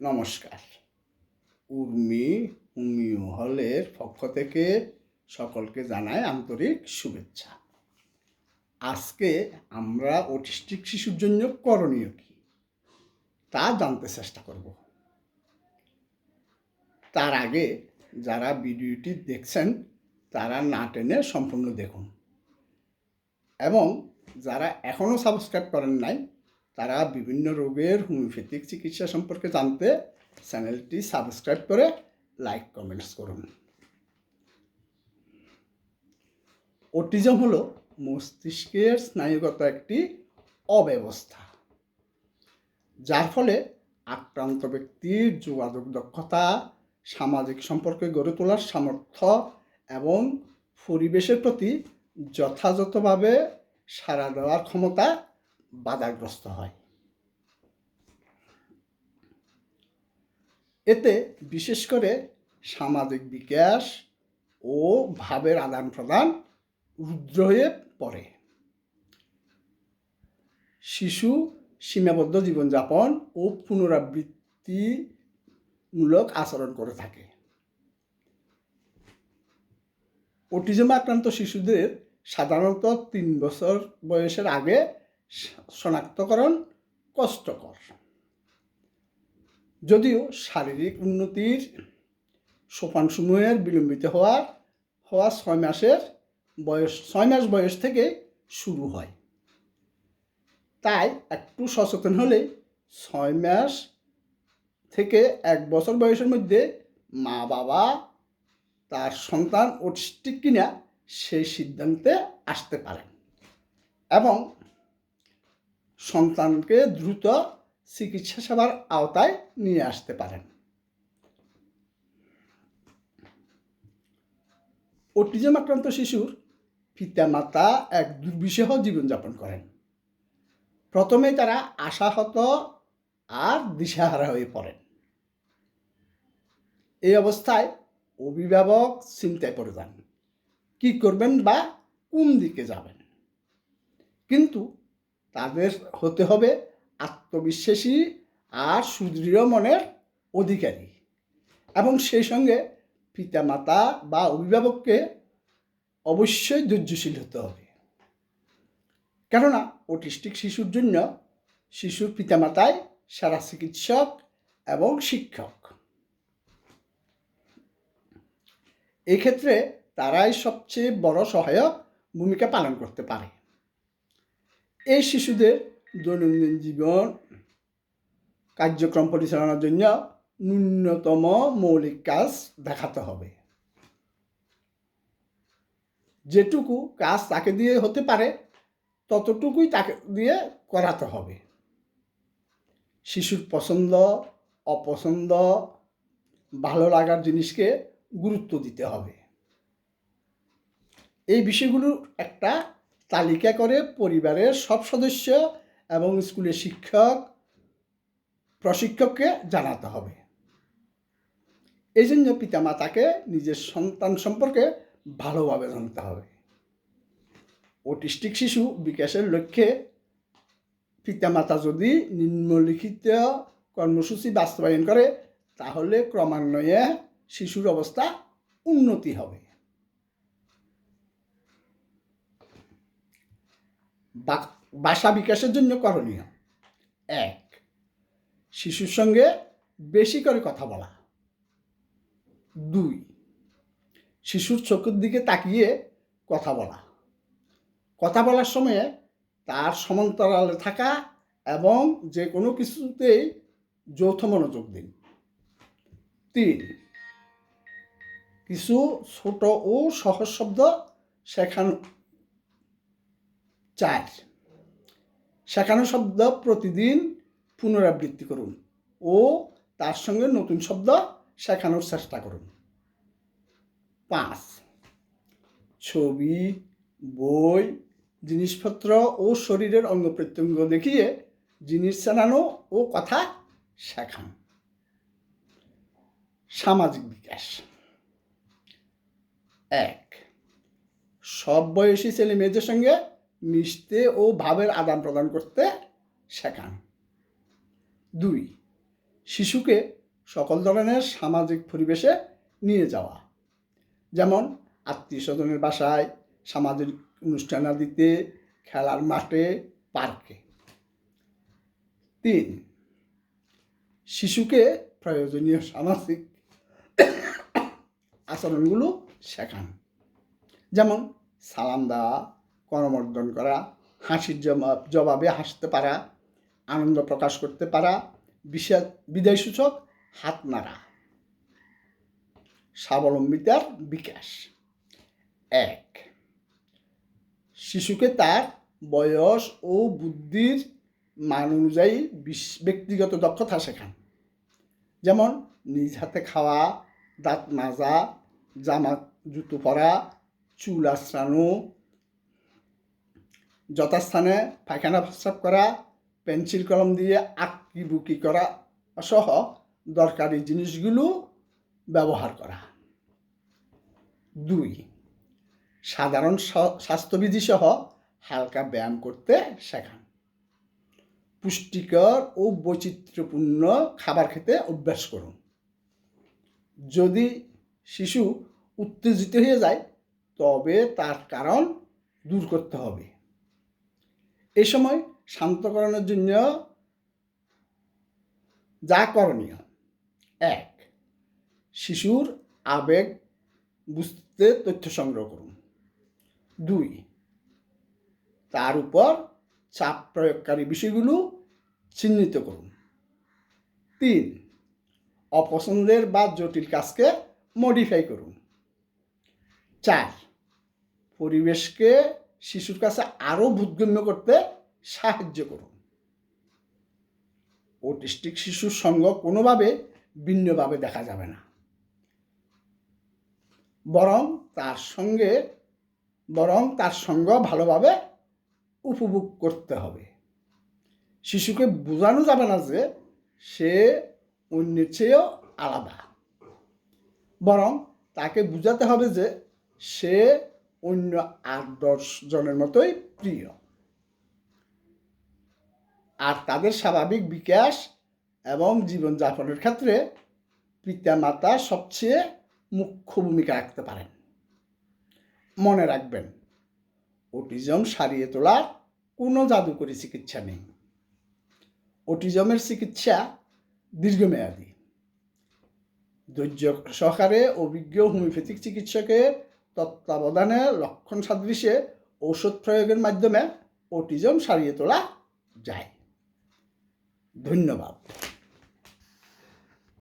নমস্কার। উর্মি হোমিও হলের পক্ষ থেকে সকলকে জানাই আন্তরিক শুভেচ্ছা। আজকে আমরা অটিস্টিক শিশুর জন্য করণীয় কী তা জানতে চেষ্টা করব। তার আগে যারা ভিডিওটি দেখছেন তারা না টেনে সম্পূর্ণ দেখুন, এবং যারা এখনও সাবস্ক্রাইব করেন নাই তারা বিভিন্ন রোগের হোমিওপ্যাথিক চিকিৎসা সম্পর্কে জানতে চ্যানেলটি সাবস্ক্রাইব করে লাইক কমেন্টস করুন। অটিজম হলো মস্তিষ্কের স্নায়ুগত একটি অব্যবস্থা, যার ফলে আক্রান্ত ব্যক্তির যোগাযোগ দক্ষতা, সামাজিক সম্পর্কে গড়ে তোলার সামর্থ্য এবং পরিবেশের প্রতি যথাযথভাবে সাড়া দেওয়ার ক্ষমতা বাধাগ্রস্ত হয়। এতে বিশেষ করে সামাজিক বিকাশ ও ভাবের আদান প্রদান রুদ্র হয়ে পড়ে। শিশু সীমাবদ্ধ জীবনযাপন ও পুনরাবৃত্তিমূলক আচরণ করে থাকে। অটিজম আক্রান্ত শিশুদের সাধারণত 3 বছর বয়সের আগে শনাক্তকরণ কষ্টকর, যদিও শারীরিক উন্নতির সোপানসমূহের বিলম্বিত হওয়া 6 মাস বয়স থেকে শুরু হয়। তাই একটু সচেতন হলে 6 মাস থেকে 1 বছর বয়সের মধ্যে মা বাবা তার সন্তান অটিস্টিক কিনা সেই সিদ্ধান্তে আসতে পারেন এবং সন্তানকে দ্রুত চিকিৎসা সেবার আওতায় নিয়ে আসতে পারেন। অটিজম আক্রান্ত শিশুর পিতামাতা এক দুর্বিষহ জীবনযাপন করেন। প্রথমে তারা আশাহত আর দিশাহারা হয়ে পড়েন। এই অবস্থায় অভিভাবক চিন্তায় পড়ে যান, কী করবেন বা কোন দিকে যাবেন। কিন্তু তাদের হতে হবে আত্মবিশ্বাসী আর সুদৃঢ় মনের অধিকারী, এবং সেই সঙ্গে পিতামাতা বা অভিভাবককে অবশ্যই ধৈর্যশীল হতে হবে। কেননা অটিস্টিক শিশুর জন্য শিশুর পিতামাতাই সেরা চিকিৎসক এবং শিক্ষক। এক্ষেত্রে তারাই সবচেয়ে বড় সহায়ক ভূমিকা পালন করতে পারে। এই শিশুদের দৈনন্দিন জীবন কার্যক্রম পরিচালনার জন্য ন্যূনতম মৌলিক কাজ দেখাতে হবে। যেটুকু কাজ তাকে দিয়ে হতে পারে ততটুকুই তাকে দিয়ে করাতে হবে। শিশুর পছন্দ অপছন্দ, ভালো লাগার জিনিসকে গুরুত্ব দিতে হবে। এই বিষয়গুলোর একটা তালিকা করে পরিবারের সব সদস্য এবং স্কুলের শিক্ষক প্রশিক্ষককে জানাতে হবে। এই জন্য পিতামাতাকে নিজের সন্তান সম্পর্কে ভালোভাবে জানতে হবে। অটিস্টিক শিশু বিকাশের লক্ষ্যে পিতামাতা যদি নিম্নলিখিত কর্মসূচি বাস্তবায়ন করে তাহলে ক্রমান্বয়ে শিশুর অবস্থা উন্নতি হবে। ভাষা বিকাশের জন্য করণীয়: 1. শিশুর সঙ্গে বেশি করে কথা বলা। 2. শিশুর চোখের দিকে তাকিয়ে কথা বলা। কথা বলার সময়ে তার সমান্তরালে থাকা এবং যে কোনো কিছুতেই যৌথ মনোযোগ দিন। 3. কিছু ছোট ও সহজ শব্দ শেখানো। 4. শেখানো শব্দ প্রতিদিন পুনরাবৃত্তি করুন ও তার সঙ্গে নতুন শব্দ শেখানোর চেষ্টা করুন। 5. ছবি, বই, জিনিসপত্র ও শরীরের অঙ্গ প্রত্যঙ্গ দেখিয়ে জিনিস চেনানো ও কথা শেখান। সামাজিক বিকাশ: 1. সব বয়সী ছেলে মেয়েদের সঙ্গে মিশতে ও ভাবের আদান প্রদান করতে শেখান। 2. শিশুকে সকল ধরনের সামাজিক পরিবেশে নিয়ে যাওয়া, যেমন আত্মীয় স্বজনের বাসায়, সামাজিক অনুষ্ঠানাদিতে, খেলার মাঠে, পার্কে। 3. শিশুকে প্রয়োজনীয় সামাজিক আচরণগুলো শেখান, যেমন সালাম দেওয়া, করমর্দন করা, হাসির জবাবে হাসতে পারা, আনন্দ প্রকাশ করতে পারা, বিদায়সূচক হাত নাড়া। স্বাবলম্বিতার বিকাশ। 1. শিশুকে তার বয়স ও বুদ্ধির মান অনুযায়ী ব্যক্তিগত দক্ষতা শেখান, যেমন নিজ হাতে খাওয়া, দাঁত মাজা, জামা জুতো পরা, চুল আঁচড়ানো, যথাস্থানে পায়খানা প্রস্রাব করা, পেন্সিল কলম দিয়ে আঁকিবুকি করা সহ দরকারি জিনিসগুলো ব্যবহার করা। 2. সাধারণ স্বাস্থ্যবিধি সহ হালকা ব্যায়াম করতে শেখান। পুষ্টিকর ও বৈচিত্র্যপূর্ণ খাবার খেতে অভ্যাস করুন। যদি শিশু উত্তেজিত হয়ে যায় তবে তার কারণ দূর করতে হবে। এই সময় শান্ত করানোর জন্য যা করণীয়: 1. শিশুর আবেগ বুঝতে তথ্য সংগ্রহ করুন। 2. তার উপর চাপ প্রয়োগকারী বিষয়গুলো চিহ্নিত করুন। 3. অপছন্দের বা জটিল কাজকে মডিফাই করুন। 4. পরিবেশকে শিশুর কাছে আরও বোধগম্য করতে সাহায্য করুন। অটিস্টিক শিশুর সঙ্গ কোনোভাবে ভিন্নভাবে দেখা যাবে না, বরং তার সঙ্গ ভালোভাবে উপভোগ করতে হবে। শিশুকে বোঝানো যাবে না যে সে অন্যের চেয়েও আলাদা, বরং তাকে বোঝাতে হবে যে সে অন্য 8-10 জনের মতোই প্রিয়, আর তাদের স্বাভাবিক বিকাশ এবং জীবনযাপনের ক্ষেত্রে পিতামাতা সবচেয়ে মুখ্য ভূমিকা রাখতে পারেন। মনে রাখবেন, অটিজম সারিয়ে তোলার কোনো জাদুকরী চিকিৎসা নেই। অটিজমের চিকিৎসা দীর্ঘমেয়াদী। ধৈর্য সহকারে অভিজ্ঞ হোমিওপ্যাথিক চিকিৎসকের তত্ত্বাবধানে লক্ষণ সাদৃশ্যে ঔষধ প্রয়োগের মাধ্যমে অটিজম সারিয়ে তোলা যায়। ধন্যবাদ।